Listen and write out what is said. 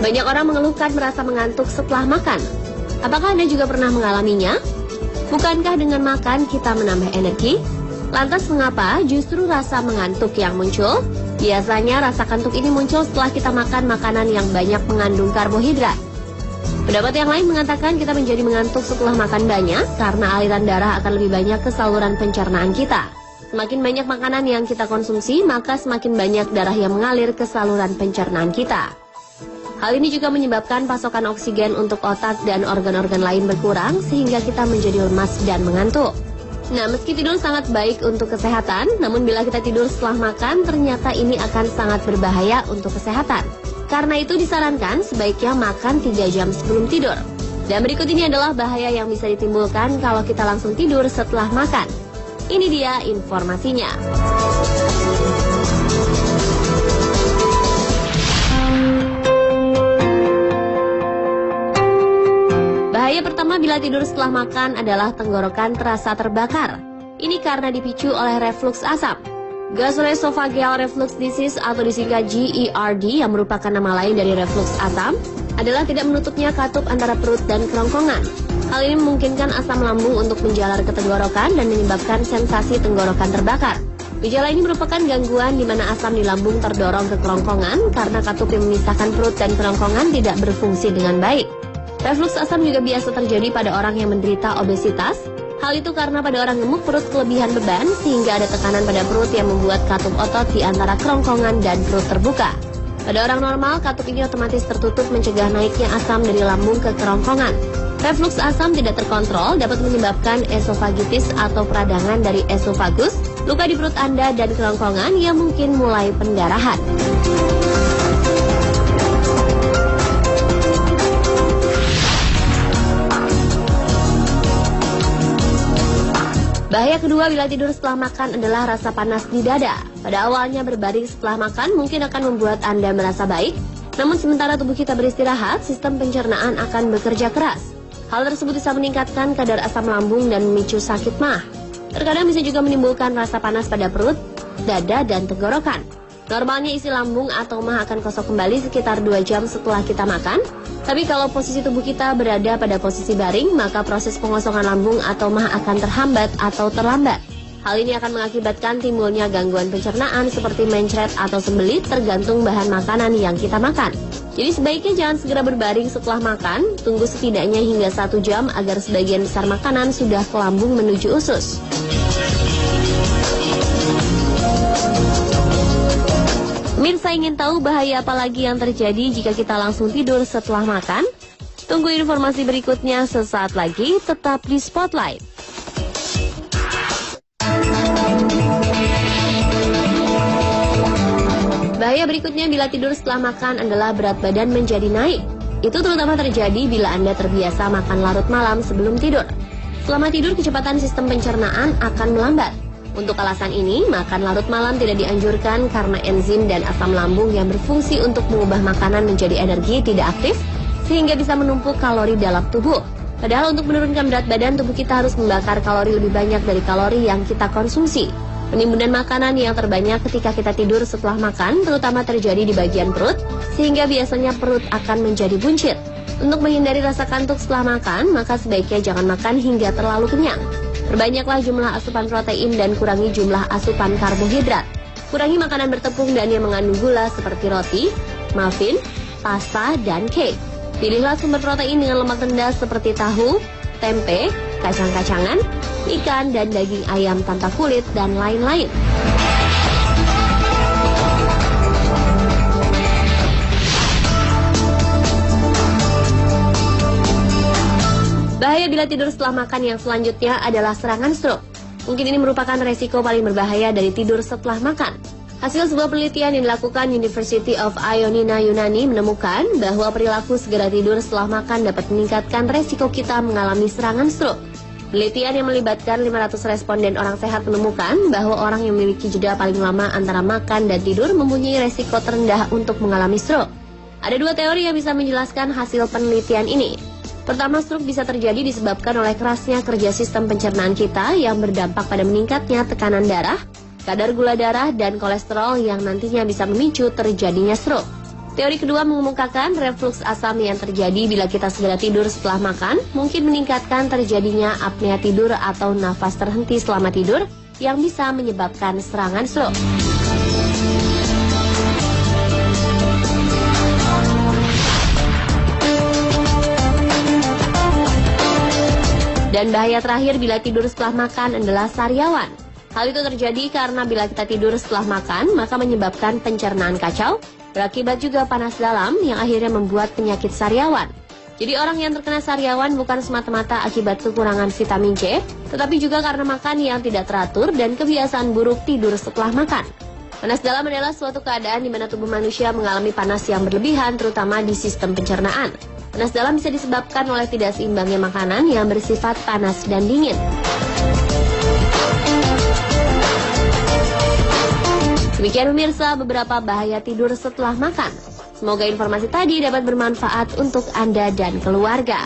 Banyak orang mengeluhkan merasa mengantuk setelah makan. Apakah Anda juga pernah mengalaminya? Bukankah dengan makan kita menambah energi? Lantas mengapa justru rasa mengantuk yang muncul? Biasanya rasa kantuk ini muncul setelah kita makan makanan yang banyak mengandung karbohidrat. Pendapat yang lain mengatakan kita menjadi mengantuk setelah makan banyak karena aliran darah akan lebih banyak ke saluran pencernaan kita. Semakin banyak makanan yang kita konsumsi, maka semakin banyak darah yang mengalir ke saluran pencernaan kita. Hal ini juga menyebabkan pasokan oksigen untuk otak dan organ-organ lain berkurang sehingga kita menjadi lemas dan mengantuk. Nah, meski tidur sangat baik untuk kesehatan, namun bila kita tidur setelah makan, ternyata ini akan sangat berbahaya untuk kesehatan. Karena itu disarankan sebaiknya makan 3 jam sebelum tidur. Dan berikut ini adalah bahaya yang bisa ditimbulkan kalau kita langsung tidur setelah makan. Ini dia informasinya. Bahaya pertama bila tidur setelah makan adalah tenggorokan terasa terbakar. Ini karena dipicu oleh refluks asam. Gastroesophageal reflux disease atau disingkat GERD yang merupakan nama lain dari refluks asam adalah tidak menutupnya katup antara perut dan kerongkongan. Hal ini memungkinkan asam lambung untuk menjalar ke tenggorokan dan menyebabkan sensasi tenggorokan terbakar. Gejala ini merupakan gangguan di mana asam di lambung terdorong ke kerongkongan karena katup yang memisahkan perut dan kerongkongan tidak berfungsi dengan baik. Refluks asam juga biasa terjadi pada orang yang menderita obesitas. Hal itu karena pada orang gemuk perut kelebihan beban sehingga ada tekanan pada perut yang membuat katup otot di antara kerongkongan dan perut terbuka. Pada orang normal, katup ini otomatis tertutup mencegah naiknya asam dari lambung ke kerongkongan. Refluks asam tidak terkontrol dapat menyebabkan esofagitis atau peradangan dari esofagus, luka di perut Anda dan kerongkongan yang mungkin mulai pendarahan. Bahaya kedua bila tidur setelah makan adalah rasa panas di dada. Pada awalnya berbaring setelah makan mungkin akan membuat Anda merasa baik, namun sementara tubuh kita beristirahat, sistem pencernaan akan bekerja keras. Hal tersebut bisa meningkatkan kadar asam lambung dan memicu sakit maag. Terkadang bisa juga menimbulkan rasa panas pada perut, dada, dan tenggorokan. Normalnya isi lambung atau maag akan kosong kembali sekitar 2 jam setelah kita makan. Tapi kalau posisi tubuh kita berada pada posisi baring, maka proses pengosongan lambung atau maag akan terhambat atau terlambat. Hal ini akan mengakibatkan timbulnya gangguan pencernaan seperti mencret atau sembelit tergantung bahan makanan yang kita makan. Jadi sebaiknya jangan segera berbaring setelah makan, tunggu setidaknya hingga 1 jam agar sebagian besar makanan sudah ke lambung menuju usus. Pemirsa ingin tahu bahaya apa lagi yang terjadi jika kita langsung tidur setelah makan? Tunggu informasi berikutnya sesaat lagi, tetap di Spotlight. Bahaya berikutnya bila tidur setelah makan adalah berat badan menjadi naik. Itu terutama terjadi bila Anda terbiasa makan larut malam sebelum tidur. Selama tidur, kecepatan sistem pencernaan akan melambat. Untuk alasan ini, makan larut malam tidak dianjurkan karena enzim dan asam lambung yang berfungsi untuk mengubah makanan menjadi energi tidak aktif, sehingga bisa menumpuk kalori dalam tubuh. Padahal untuk menurunkan berat badan, tubuh kita harus membakar kalori lebih banyak dari kalori yang kita konsumsi. Penimbunan makanan yang terbanyak ketika kita tidur setelah makan, terutama terjadi di bagian perut, sehingga biasanya perut akan menjadi buncit. Untuk menghindari rasa kantuk setelah makan, maka sebaiknya jangan makan hingga terlalu kenyang. Perbanyaklah jumlah asupan protein dan kurangi jumlah asupan karbohidrat. Kurangi makanan bertepung dan yang mengandung gula seperti roti, muffin, pasta, dan cake. Pilihlah sumber protein dengan lemak rendah seperti tahu, tempe, kacang-kacangan, ikan, dan daging ayam tanpa kulit, dan lain-lain. Bahaya bila tidur setelah makan yang selanjutnya adalah serangan stroke. Mungkin ini merupakan resiko paling berbahaya dari tidur setelah makan. Hasil sebuah penelitian yang dilakukan University of Ioannina Yunani menemukan bahwa perilaku segera tidur setelah makan dapat meningkatkan resiko kita mengalami serangan stroke. Penelitian yang melibatkan 500 responden orang sehat menemukan bahwa orang yang memiliki jeda paling lama antara makan dan tidur mempunyai resiko terendah untuk mengalami stroke. Ada 2 teori yang bisa menjelaskan hasil penelitian ini. Pertama, stroke bisa terjadi disebabkan oleh kerasnya kerja sistem pencernaan kita yang berdampak pada meningkatnya tekanan darah, kadar gula darah, dan kolesterol yang nantinya bisa memicu terjadinya stroke. Teori kedua mengemukakan refluks asam yang terjadi bila kita segera tidur setelah makan mungkin meningkatkan terjadinya apnea tidur atau nafas terhenti selama tidur yang bisa menyebabkan serangan stroke. Dan bahaya terakhir bila tidur setelah makan adalah sariawan. Hal itu terjadi karena bila kita tidur setelah makan, maka menyebabkan pencernaan kacau, berakibat juga panas dalam yang akhirnya membuat penyakit sariawan. Jadi orang yang terkena sariawan bukan semata-mata akibat kekurangan vitamin C, tetapi juga karena makan yang tidak teratur dan kebiasaan buruk tidur setelah makan. Panas dalam adalah suatu keadaan di mana tubuh manusia mengalami panas yang berlebihan, terutama di sistem pencernaan. Panas dalam bisa disebabkan oleh tidak seimbangnya makanan yang bersifat panas dan dingin. Demikian pemirsa beberapa bahaya tidur setelah makan. Semoga informasi tadi dapat bermanfaat untuk Anda dan keluarga.